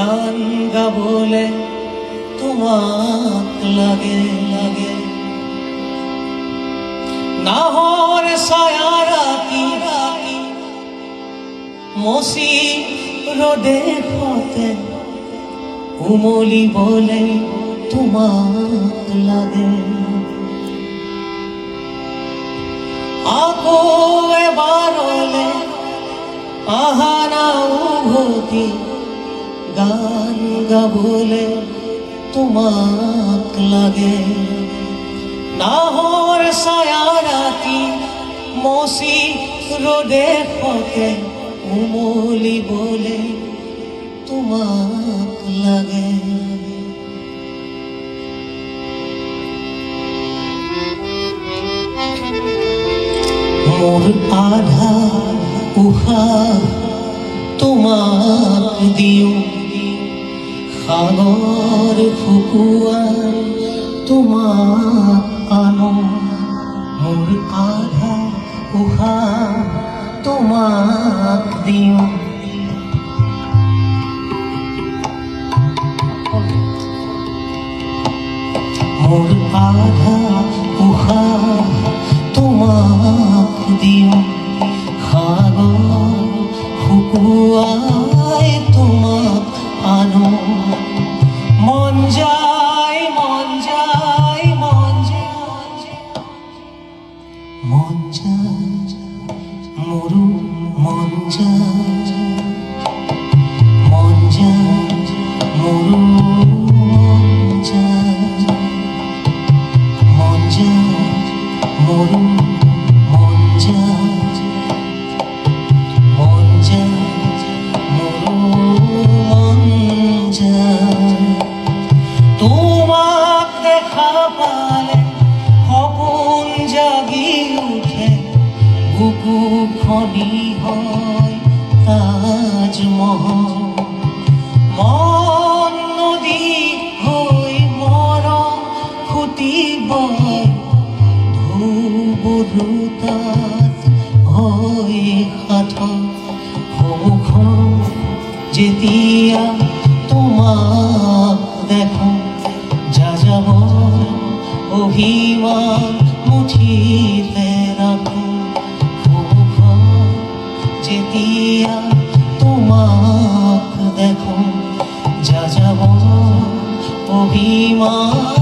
গান গাবলে তোমাক লাগে লাগে নাহর ছায়া রাতি রাতি মসি রোদে হতে উমলি বলে তোমাক লাগে আকো এবারলে আহানা উভতি গান গাবলে তোমাক লাগে নাহর ছায়া রাতি মসি রোদে হতে উমলি বলে তোমাক লাগে মোর আধা উহা তোমাক দিও সাগর ফুকুয়াই তোমাক আনো মোর আধা উহা তোমাক দিও মোর আধা উহা তোমাক দিও সাগর ফুকুয়াই তোমাক আনো মন যায় মন যায় মন যায় মন যায় মোরু মন যায় মন যায় মোরু মন যায় মন যায় মোরু মন যায় মন যায় মোরু মন যায় তোমাক দেখা পালে সপোন জাগি উঠে বুকু খনি হয় তাজমহল মন নদী হৈ মৰম ফুটিব ধুবুৰুতাত হৈ সাঁথৰ সন্মুখত যেতিয়া তোমাক দেখো যাযাবৰ অভিমান মুঠিতে ৰাখো সন্মুখত যেতিয়া তোমাক দেখো যাযাবৰ অভিমান